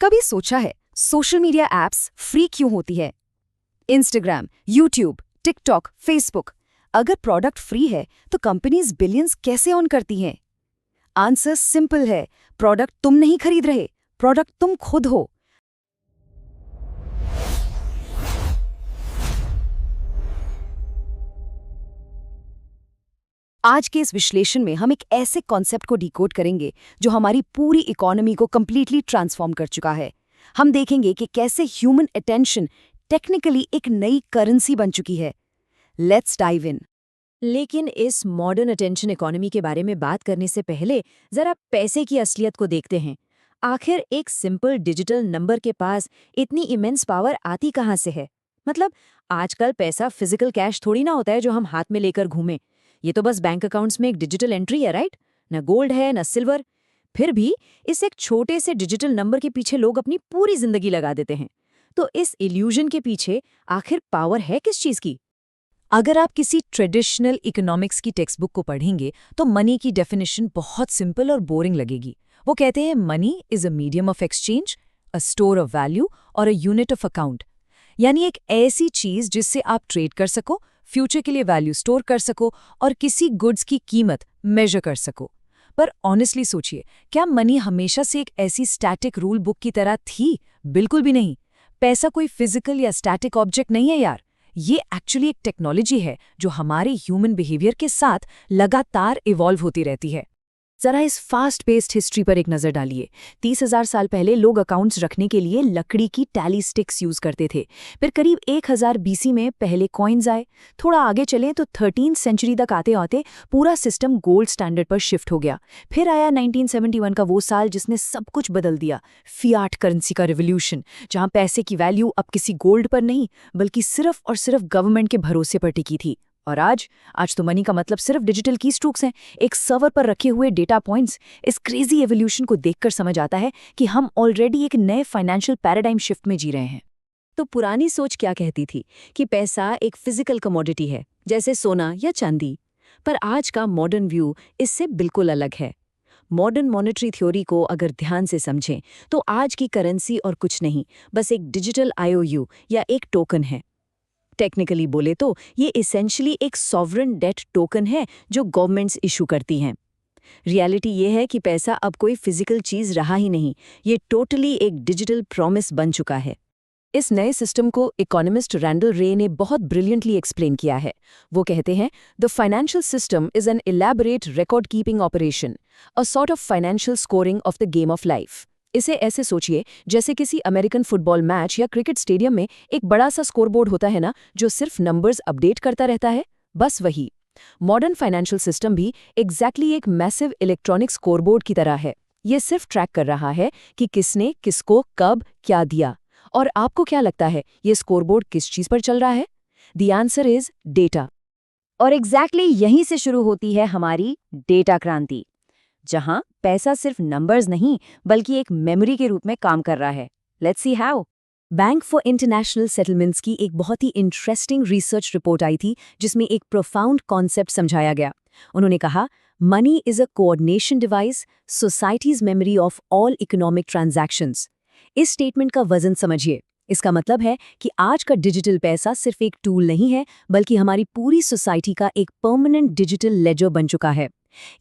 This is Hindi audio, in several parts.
कभी सोचा है सोशल मीडिया एप्स फ्री क्यों होती है? इंस्टाग्राम, यूट्यूब, टिकटॉक, फेसबुक, अगर प्रोडक्ट फ्री है तो कंपनीज बिलियंस कैसे अर्न करती हैं? आंसर सिंपल है, प्रोडक्ट तुम नहीं खरीद रहे, प्रोडक्ट तुम खुद हो। आज के इस विश्लेषण में हम एक ऐसे कॉन्सेप्ट को डिकोड करेंगे जो हमारी पूरी इकोनॉमी को कंप्लीटली ट्रांसफॉर्म कर चुका है। हम देखेंगे कि कैसे ह्यूमन अटेंशन टेक्निकली एक नई करेंसी बन चुकी है। Let's dive in. लेकिन इस मॉडर्न अटेंशन इकोनॉमी के बारे में बात करने से पहले जरा पैसे की असलियत को देखते हैं। आखिर एक सिंपल डिजिटल नंबर के पास इतनी इमेंस पावर आती कहाँ से है? मतलब आजकल पैसा फिजिकल कैश थोड़ी ना होता है जो हम हाथ में लेकर घूमें। ये तो बस बैंक अकाउंट्स में एक डिजिटल एंट्री है, राइट? न गोल्ड है न सिल्वर। फिर भी इस एक छोटे से डिजिटल नंबर के पीछे लोग अपनी पूरी जिंदगी लगा देते हैं। तो इस इल्यूजन के पीछे आखिर पावर है किस चीज की? अगर आप किसी ट्रेडिशनल इकोनॉमिक्स की टेक्स्ट बुक को पढ़ेंगे तो मनी की डेफिनेशन बहुत सिंपल और बोरिंग लगेगी। वो कहते हैं money is a medium of exchange, a store of value और अ यूनिट ऑफ अकाउंट। यानी एक ऐसी चीज जिससे आप ट्रेड कर सको, फ्यूचर के लिए वैल्यू स्टोर कर सको और किसी गुड्स की कीमत मेजर कर सको। पर ऑनेस्टली सोचिए, क्या मनी हमेशा से एक ऐसी स्टैटिक रूल बुक की तरह थी? बिल्कुल भी नहीं। पैसा कोई फिजिकल या स्टैटिक ऑब्जेक्ट नहीं है यार। ये एक्चुअली एक टेक्नोलॉजी है जो हमारे ह्यूमन बिहेवियर के साथ लगातार इवॉल्व होती रहती है। जरा इस फास्ट पेस्ड हिस्ट्री पर एक नज़र डालिए। 30,000 साल पहले लोग अकाउंट्स रखने के लिए लकड़ी की टैली स्टिक्स यूज करते थे। फिर करीब 1000 बीसी में पहले कॉइन्स आए। थोड़ा आगे चलें तो 13th सेंचुरी तक आते आते पूरा सिस्टम गोल्ड स्टैंडर्ड पर शिफ्ट हो गया। फिर आया 1971 का वो साल जिसने सब कुछ बदल दिया, फियाट करेंसी का रिवोल्यूशन, जहां पैसे की वैल्यू अब किसी गोल्ड पर नहीं बल्कि सिर्फ और सिर्फ गवर्नमेंट के भरोसे पर टिकी थी। और आज तो मनी का मतलब सिर्फ डिजिटल की स्ट्रोक्स हैं, एक सर्वर पर रखे हुए डेटा पॉइंट्स। इस क्रेजी एवोल्यूशन को देखकर समझ आता है कि हम ऑलरेडी एक नए फाइनेंशियल पैराडाइम शिफ्ट में जी रहे हैं। तो पुरानी सोच क्या कहती थी कि पैसा एक फिजिकल कमोडिटी है, जैसे सोना या चांदी। पर आज का मॉडर्न व्यू इससे बिल्कुल अलग है। मॉडर्न मॉनेटरी थ्योरी को अगर ध्यान से समझें तो आज की करेंसी और कुछ नहीं, बस एक डिजिटल IOU या एक टोकन है। टेक्निकली बोले तो ये इसेंशियली एक सॉवरेन डेट टोकन है जो गवर्नमेंट्स इशू करती हैं। रियलिटी ये है कि पैसा अब कोई फिजिकल चीज रहा ही नहीं, ये टोटली एक डिजिटल प्रॉमिस बन चुका है। इस नए सिस्टम को इकोनॉमिस्ट रैंडल रे ने बहुत ब्रिलियंटली एक्सप्लेन किया है। वो कहते हैं, the financial system is an elaborate record keeping operation, a sort of financial scoring of the game of life. इसे ऐसे सोचिए जैसे किसी अमेरिकन फुटबॉल मैच या क्रिकेट स्टेडियम में एक बड़ा सा स्कोरबोर्ड होता है ना, जो सिर्फ नंबर्स अपडेट करता रहता है। बस वही मॉडर्न फाइनेंशियल सिस्टम भी एग्जैक्टली एक मैसिव इलेक्ट्रॉनिक स्कोरबोर्ड की तरह है। ये सिर्फ ट्रैक कर रहा है कि किसने किसको कब क्या दिया। और आपको क्या लगता है ये स्कोरबोर्ड किस चीज पर चल रहा है? The answer is data. और एग्जैक्टली यहीं से शुरू होती है हमारी डेटा क्रांति, जहां पैसा सिर्फ नंबर्स नहीं बल्कि एक मेमोरी के रूप में काम कर रहा है। Let's see how. Bank for international settlements की एक बहुत ही इंटरेस्टिंग रिसर्च रिपोर्ट आई थी जिसमें एक प्रोफाउंड कॉन्सेप्ट समझाया गया। उन्होंने कहा, money is a coordination device, societies memory of all economic transactions. इस स्टेटमेंट का वजन समझिए। इसका मतलब है कि आज का डिजिटल पैसा सिर्फ एक टूल नहीं है बल्कि हमारी पूरी सोसाइटी का एक परमानेंट डिजिटल लेजर बन चुका है।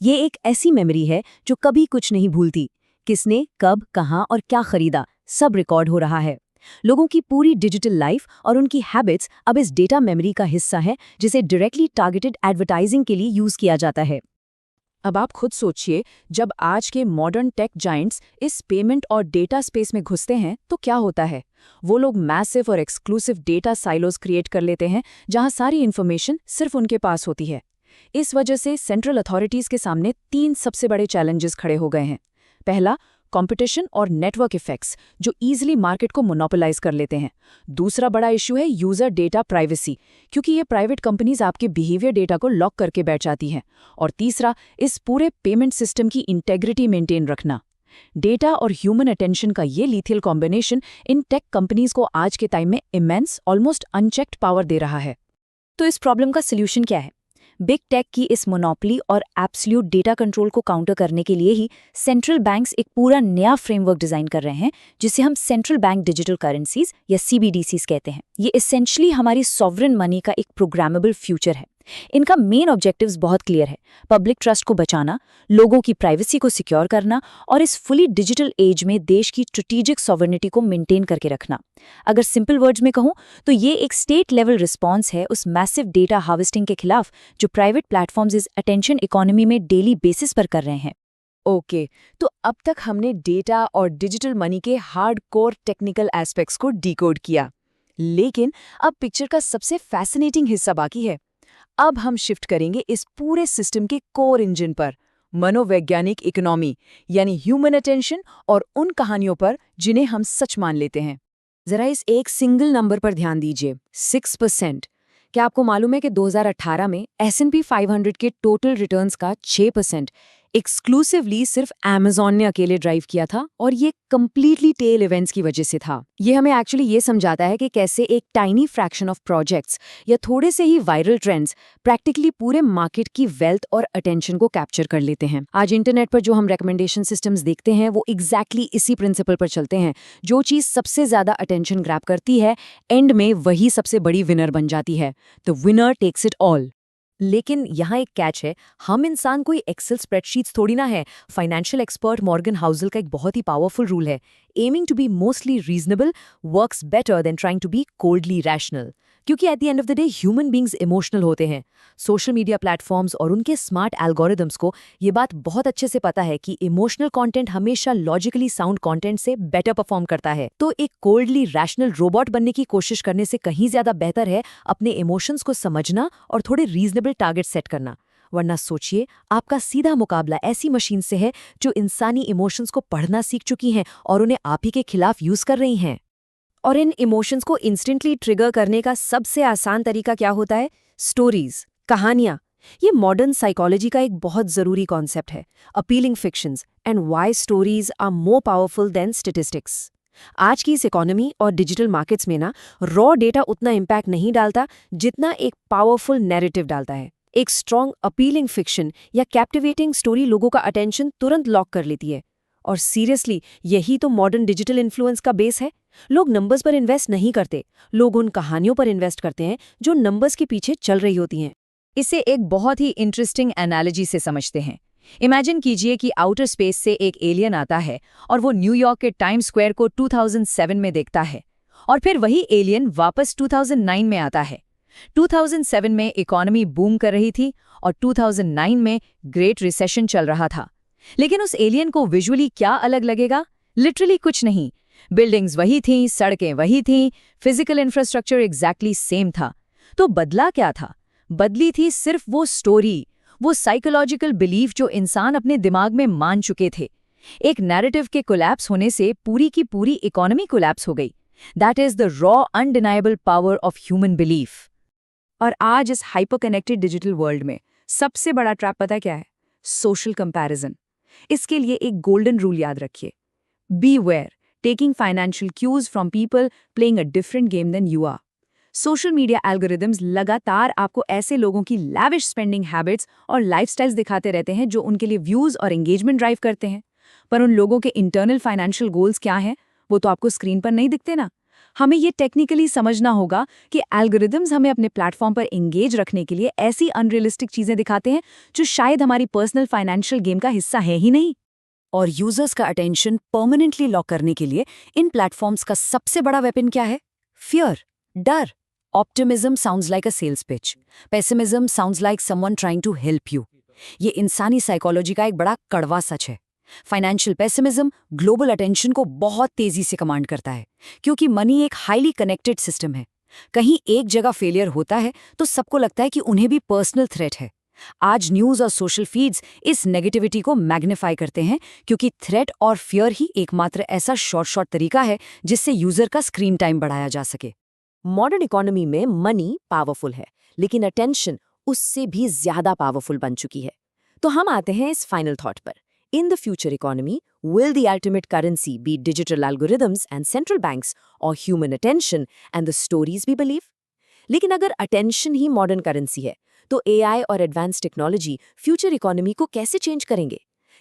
ये एक ऐसी मेमोरी है जो कभी कुछ नहीं भूलती। किसने कब कहां और क्या खरीदा सब रिकॉर्ड हो रहा है। लोगों की पूरी डिजिटल लाइफ और उनकी हैबिट्स अब इस डेटा मेमोरी का हिस्सा है, जिसे डायरेक्टली टारगेटेड एडवर्टाइजिंग के लिए यूज किया जाता है। अब आप खुद सोचिए, जब आज के मॉडर्न टेक जायंट्स इस पेमेंट और डेटा स्पेस में घुसते हैं तो क्या होता है? वो लोग मैसिव और एक्सक्लूसिव डेटा साइलोज क्रिएट कर लेते हैं जहां सारी इन्फॉर्मेशन सिर्फ उनके पास होती है। इस वजह से सेंट्रल अथॉरिटीज के सामने 3 सबसे बड़े चैलेंजेस खड़े हो गए हैं। पहला, कंपटीशन और नेटवर्क इफेक्ट्स जो इजीली मार्केट को मोनोपोलाइज कर लेते हैं। दूसरा बड़ा इशू है यूजर डेटा प्राइवेसी, क्योंकि ये प्राइवेट कंपनीज आपके बिहेवियर डेटा को लॉक करके बैठ जाती हैं। और तीसरा, इस पूरे पेमेंट सिस्टम की इंटेग्रिटी मेंटेन रखना। डेटा और ह्यूमन अटेंशन का ये लीथियल कॉम्बिनेशन इन टेक कंपनीज को आज के टाइम में इमेंस, ऑलमोस्ट अनचेक्ड पावर दे रहा है। तो इस प्रॉब्लम का सोल्यूशन क्या है? बिग टेक की इस मोनोपोली और एब्सोल्यूट डेटा कंट्रोल को काउंटर करने के लिए ही सेंट्रल बैंक्स एक पूरा नया फ्रेमवर्क डिजाइन कर रहे हैं, जिसे हम सेंट्रल बैंक डिजिटल करेंसीज या CBDCs कहते हैं। ये एसेंशियली हमारी सॉवरेन मनी का एक प्रोग्रामेबल फ्यूचर है। इनका मेन ऑब्जेक्टिव्स बहुत क्लियर है: पब्लिक ट्रस्ट को बचाना, लोगों की प्राइवेसी को सिक्योर करना और इस फुली डिजिटल एज में देश की स्ट्रेटेजिक सॉवरेनिटी को मेंटेन करके रखना। अगर सिंपल वर्ड्स में कहूं तो ये एक स्टेट लेवल रिस्पॉन्स है उस मैसिव डेटा हार्वेस्टिंग के खिलाफ जो प्राइवेट प्लेटफॉर्म्स इस अटेंशन इकोनॉमी में डेली बेसिस पर कर रहे हैं। ओके, तो अब तक हमने डेटा और डिजिटल मनी के हार्डकोर टेक्निकल एस्पेक्ट्स को डिकोड किया, लेकिन अब पिक्चर का सबसे फैसिनेटिंग हिस्सा बाकी है। अब हम शिफ्ट करेंगे इस पूरे सिस्टम के कोर इंजन पर, मनोवैज्ञानिक इकोनॉमी यानी ह्यूमन अटेंशन और उन कहानियों पर जिन्हें हम सच मान लेते हैं। जरा इस एक सिंगल नंबर पर ध्यान दीजिए, 6%। क्या आपको मालूम है कि 2018 में S&P 500 के टोटल रिटर्न्स का 6% एक्सक्लूसिवली सिर्फ Amazon ने अकेले ड्राइव किया था, और ये कंप्लीटली टेल इवेंट्स की वजह से था। ये हमें एक्चुअली ये समझाता है कि कैसे एक टाइनी फ्रैक्शन ऑफ प्रोजेक्ट्स या थोड़े से ही वायरल ट्रेंड्स प्रैक्टिकली पूरे मार्केट की वेल्थ और अटेंशन को कैप्चर कर लेते हैं। आज इंटरनेट पर जो हम रिकमेंडेशन सिस्टम्स देखते हैं वो एग्जैक्टली इसी प्रिंसिपल पर चलते हैं। जो चीज़ सबसे ज़्यादा अटेंशन ग्रैब करती है, एंड में वही सबसे बड़ी विनर बन जाती है। The winner takes it all. लेकिन यहाँ एक कैच है, हम इंसान कोई एक्सेल स्प्रेडशीट्स थोड़ी ना है। फाइनेंशियल एक्सपर्ट मॉर्गन हाउसल का एक बहुत ही पावरफुल रूल है: aiming to be mostly reasonable works better than trying to be coldly rational. क्योंकि at the end of the day human beings emotional होते हैं। सोशल मीडिया प्लेटफॉर्म्स और उनके स्मार्ट एल्गोरिदम्स को ये बात बहुत अच्छे से पता है कि इमोशनल कंटेंट हमेशा लॉजिकली साउंड कंटेंट से बेटर परफॉर्म करता है। तो एक कोल्डली रैशनल रोबोट बनने की कोशिश करने से कहीं ज्यादा बेहतर है अपने इमोशंस को समझना और थोड़े रीजनेबल टारगेट सेट करना। वरना सोचिए, आपका सीधा मुकाबला ऐसी मशीन से है जो इंसानी इमोशंस को पढ़ना सीख चुकी हैं और उन्हें आप ही के खिलाफ यूज कर रही हैं। और इन इमोशंस को इंस्टेंटली ट्रिगर करने का सबसे आसान तरीका क्या होता है? स्टोरीज, कहानियां। ये मॉडर्न साइकोलॉजी का एक बहुत जरूरी कॉन्सेप्ट है। Appealing fictions and why stories are more powerful than statistics. आज की इस इकोनॉमी और डिजिटल मार्केट्स में ना, रॉ डेटा उतना इम्पैक्ट नहीं डालता जितना एक पावरफुल नैरेटिव डालता है। एक स्ट्रॉन्ग अपीलिंग फिक्शन या कैप्टिवेटिंग स्टोरी लोगों का अटेंशन तुरंत लॉक कर लेती है। और सीरियसली, यही तो मॉडर्न डिजिटल इन्फ्लुएंस का बेस है। लोग नंबर्स पर इन्वेस्ट नहीं करते, लोग उन कहानियों पर इन्वेस्ट करते हैं जो नंबर्स के पीछे चल रही होती हैं। इसे एक बहुत ही इंटरेस्टिंग एनालॉजी से समझते हैं। इमेजिन कीजिए कि आउटर स्पेस से एक एलियन आता है और वो न्यूयॉर्क के टाइम स्क्वायर को 2007 में देखता है, और फिर वही एलियन वापस 2009 में आता है। 2007 में इकोनॉमी बूम कर रही थी और 2009 में ग्रेट रिसेशन चल रहा था। लेकिन उस एलियन को विजुअली क्या अलग लगेगा? लिटरली कुछ नहीं। बिल्डिंग्स वही थीं, सड़कें वही थीं, फिजिकल इंफ्रास्ट्रक्चर एग्जैक्टली सेम था। तो बदला क्या था? बदली थी सिर्फ वो स्टोरी, वो साइकोलॉजिकल बिलीफ जो इंसान अपने दिमाग में मान चुके थे। एक नैरेटिव के कोलैप्स होने से पूरी की पूरी इकोनॉमी कोलैप्स हो गई। That is the raw undeniable power of human belief. और आज इस हाइपर कनेक्टेड डिजिटल वर्ल्ड में सबसे बड़ा ट्रैप पता क्या है? Social comparison. इसके लिए एक गोल्डन रूल याद रखिए: beware taking financial cues from people playing a different game than you are. Social media algorithms लगातार आपको ऐसे लोगों की लैविश स्पेंडिंग हैबिट्स और लाइफस्टाइल्स दिखाते रहते हैं जो उनके लिए व्यूज और एंगेजमेंट ड्राइव करते हैं। पर उन लोगों के इंटरनल फाइनेंशियल गोल्स क्या हैं, वो तो आपको स्क्रीन पर नहीं दिखते ना। हमें ये टेक्निकली समझना होगा कि एल्गोरिदम्स हमें अपने प्लेटफॉर्म पर एंगेज रखने के लिए ऐसी अनरियलिस्टिक चीजें दिखाते हैं जो शायद हमारी पर्सनल फाइनेंशियल गेम का हिस्सा है ही नहीं। और यूजर्स का अटेंशन परमानेंटली लॉक करने के लिए इन प्लेटफॉर्म्स का सबसे बड़ा वेपन क्या है? फियर, डर। Optimism sounds like a sales pitch, pessimism sounds like someone trying to help you. ये इंसानी साइकोलॉजी का एक बड़ा कड़वा सच है। फाइनेंशियल पेसिमिज्म ग्लोबल अटेंशन को बहुत तेजी से कमांड करता है, क्योंकि मनी एक हाईली कनेक्टेड सिस्टम है। कहीं एक जगह फेलियर होता है तो सबको लगता है कि उन्हें भी पर्सनल थ्रेट है। आज न्यूज़ और सोशल फीड्स इस नेगेटिविटी को मैग्नीफाई करते हैं, क्योंकि थ्रेट और फियर ही एकमात्र ऐसा शॉर्ट तरीका है जिससे यूजर का स्क्रीन टाइम बढ़ाया जा सके। मॉडर्न इकोनॉमी में मनी पावरफुल है, लेकिन अटेंशन उससे भी ज्यादा पावरफुल बन चुकी है। तो हम आते हैं इस फाइनल थॉट पर। In the future economy, will the ultimate currency be digital algorithms and central banks, or human attention and the stories we believe? लेकिन अगर अटेंशन ही मॉडर्न करेंसी है, तो एआई और एडवांस टेक्नोलॉजी फ्यूचर इकोनॉमी को कैसे चेंज करेंगे?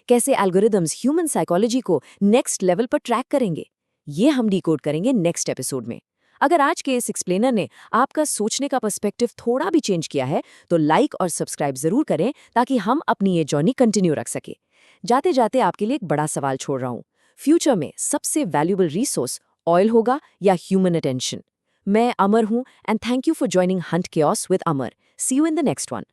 कैसे एल्गोरिदम्स ह्यूमन साइकोलॉजी को नेक्स्ट लेवल पर ट्रैक करेंगे? ये हम डिकोड करेंगे नेक्स्ट एपिसोड में। अगर आज के इस एक्सप्लेनर ने आपका सोचने का पर्सपेक्टिव थोड़ा भी चेंज किया है तो लाइक और सब्सक्राइब जरूर करें ताकि हम अपनी ये जर्नी कंटिन्यू रख सके। जाते जाते आपके लिए एक बड़ा सवाल छोड़ रहा हूँ, फ्यूचर में सबसे वैल्यूएबल रिसोर्स ऑयल होगा या ह्यूमन अटेंशन? मैं अमर हूँ and thank you for joining hunt chaos with Amar. See you in the next one.